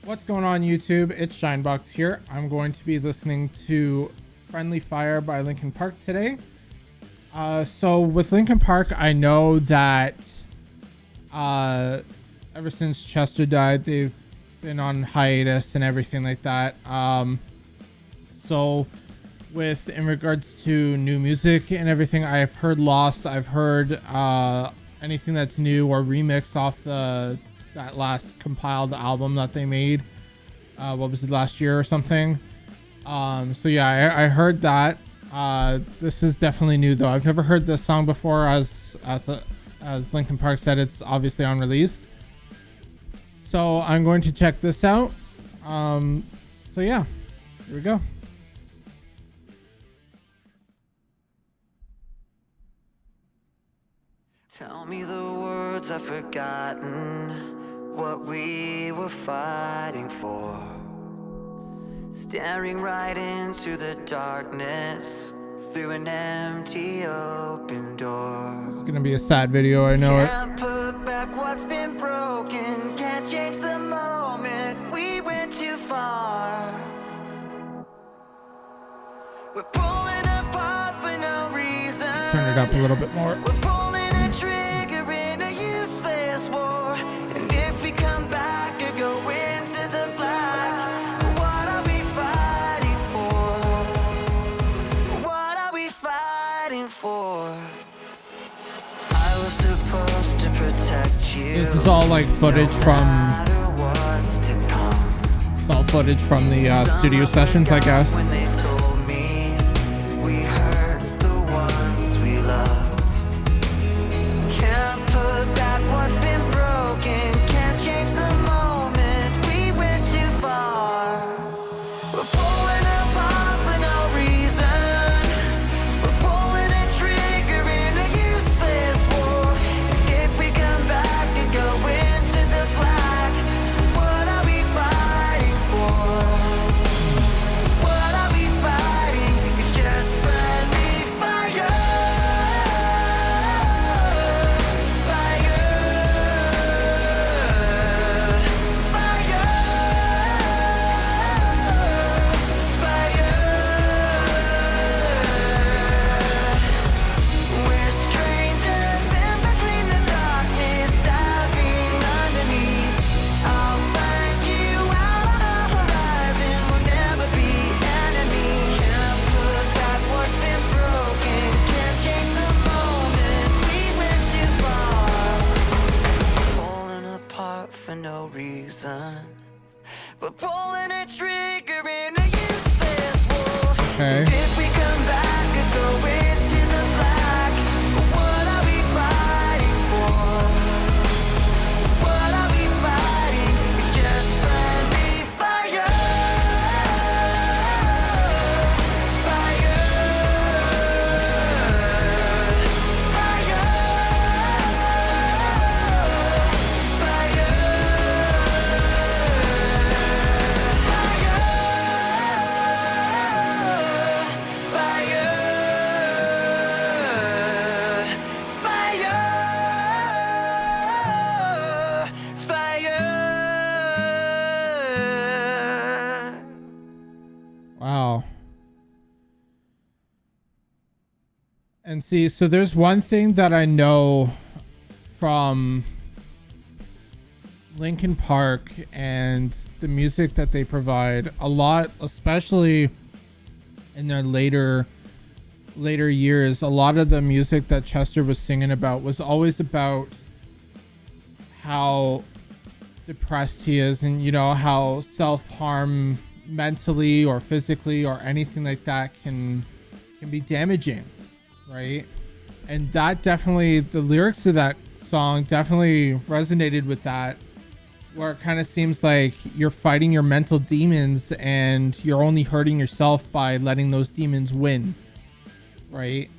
What's going on YouTube? It's SHINEBOXX here. I'm going to be listening to Friendly Fire by Linkin Park today. So with Linkin Park, I know that ever since Chester died, they've been on hiatus and everything like that. So with in regards to new music and everything, I've heard Lost. I've heard anything that's new or remixed off that last compiled album that they made. What was it, last year or something? So yeah, I heard that. This is definitely new though. I've never heard this song before. As Linkin Park said, it's obviously unreleased. So I'm going to check this out. So yeah, here we go. Tell me the words I've forgotten, what we were fighting for. Staring right into the darkness, through an empty open door. It's gonna be a sad video, I know it. Can't put back what's been broken, can't change the moment, we went too far. We're pulling apart for no reason. Turn it up a little bit more. We're pulling a trigger in a useless war. And if we come back or go into the black, what are we fighting for? What are we fighting for? I was supposed to protect you. This is all like footage from it's all footage from the studio sessions, I guess. When they told me we hurt the ones we love. Can't put back what's been broken, can't change the moment, we went too far. We're pulling apart for no reason. We're pulling a trigger in a useless war. And if we come back and go into the black, what are we fighting for? What are we fighting? It's just friendly fire. Fire. Fire. Fire. We're strangers in between the darkness, diving underneath. I'll find you out on the horizon, we'll never be enemies. Can't put back what's been broken, can't change the moment, we went too far. Pulling apart for no reason. We're pulling a trigger in a useless war. Okay. If we come back and go into the black, what are we fighting for? What are we fighting? It's just friendly fire. Fire. Fire. Wow. And see, so there's one thing that I know from Linkin Park and the music that they provide a lot, especially in their later years. A lot of the music that Chester was singing about was always about how depressed he is, and you know how self-harm mentally or physically or anything like that can be damaging, right? And that definitely, the lyrics to that song definitely resonated with that, where it kind of seems like you're fighting your mental demons and you're only hurting yourself by letting those demons win, right?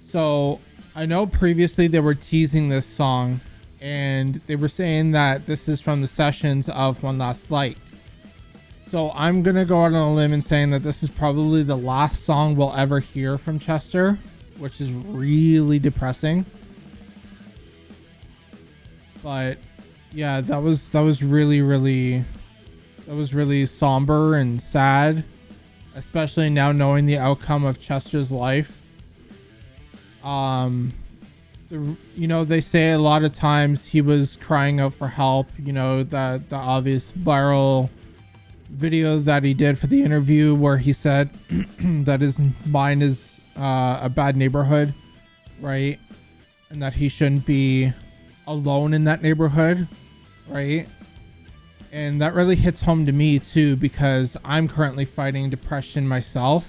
So I know previously they were teasing this song and they were saying that this is from the sessions of One Last Light. So I'm gonna go out on a limb and saying that this is probably the last song we'll ever hear from Chester, which is really depressing. But yeah, that was really that was really somber and sad, especially now knowing the outcome of Chester's life. They say a lot of times he was crying out for help. The obvious viral video that he did for the interview where he said that his mind is a bad neighborhood, right? And that he shouldn't be alone in that neighborhood, right? And that really hits home to me too, because I'm currently fighting depression myself.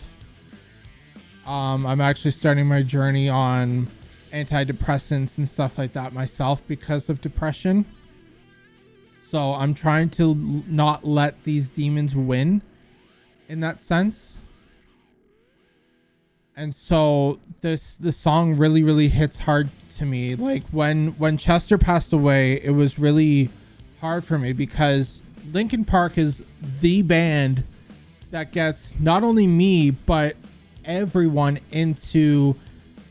I'm actually starting my journey on antidepressants and stuff like that myself because of depression. So I'm trying to not let these demons win in that sense. And so this song really, really hits hard to me. Like when Chester passed away, it was really hard for me because Linkin Park is the band that gets not only me, but everyone into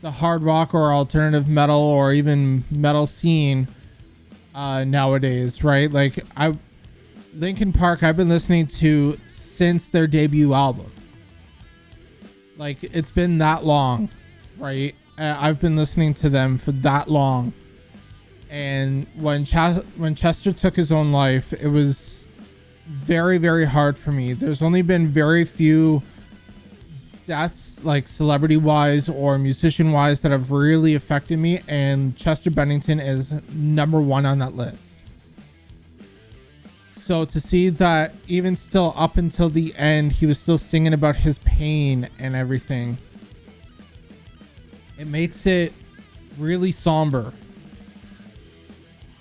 the hard rock or alternative metal or even metal scene nowadays, right? Like Linkin Park I've been listening to since their debut album. Like it's been that long, right? I've been listening to them for that long. And when Chester took his own life, it was very, very hard for me. There's only been very few deaths, like celebrity wise or musician wise, that have really affected me, and Chester Bennington is number one on that list. So to see that even still up until the end he was still singing about his pain and everything, it makes it really somber.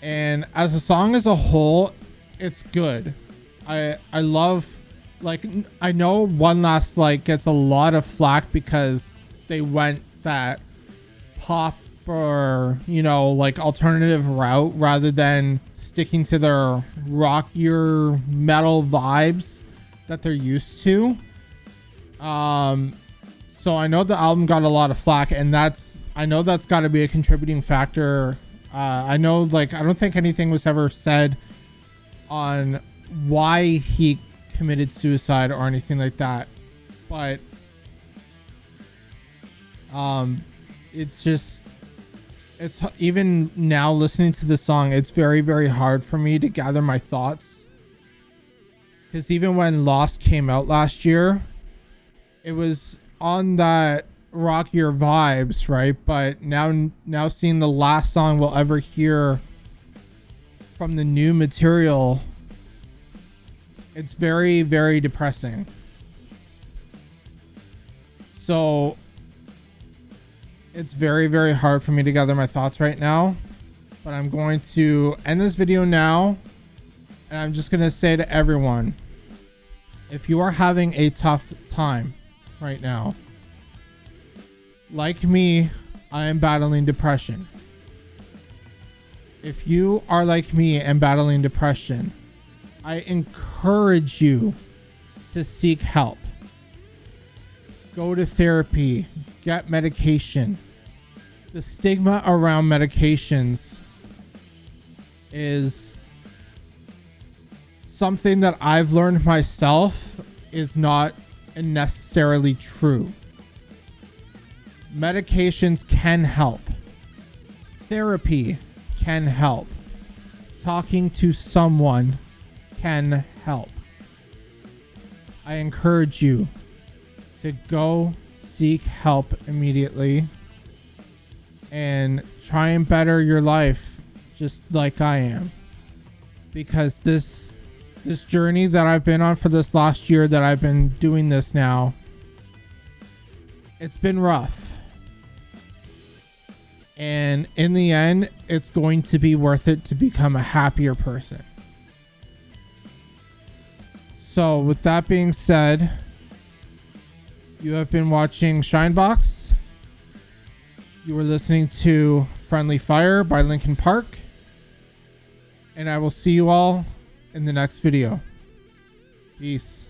And as a song as a whole, it's good. I love, like, I know One Last Light gets a lot of flack because they went that pop or, like alternative route rather than sticking to their rockier metal vibes that they're used to. So I know the album got a lot of flack, and I know that's got to be a contributing factor. I know, like, I don't think anything was ever said on why he committed suicide or anything like that, but it's even now listening to the song, it's very, very hard for me to gather my thoughts, because even when Lost came out last year, it was on that rockier vibes, right? But now seeing the last song we'll ever hear from the new material, it's very, very depressing. So it's very, very hard for me to gather my thoughts right now, but I'm going to end this video now, and I'm just going to say to everyone, if you are having a tough time right now, like me, I am battling depression. If you are like me and battling depression, I encourage you to seek help. Go to therapy, get medication. The stigma around medications is something that I've learned myself is not necessarily true. Medications can help. Therapy can help. Talking to someone can help. I encourage you to go seek help immediately and try and better your life just like I am, because this journey that I've been on for this last year that I've been doing this now, it's been rough, and in the end it's going to be worth it to become a happier person. So with that being said, you have been watching SHINEBOXX. You were listening to Friendly Fire by Linkin Park. And I will see you all in the next video. Peace.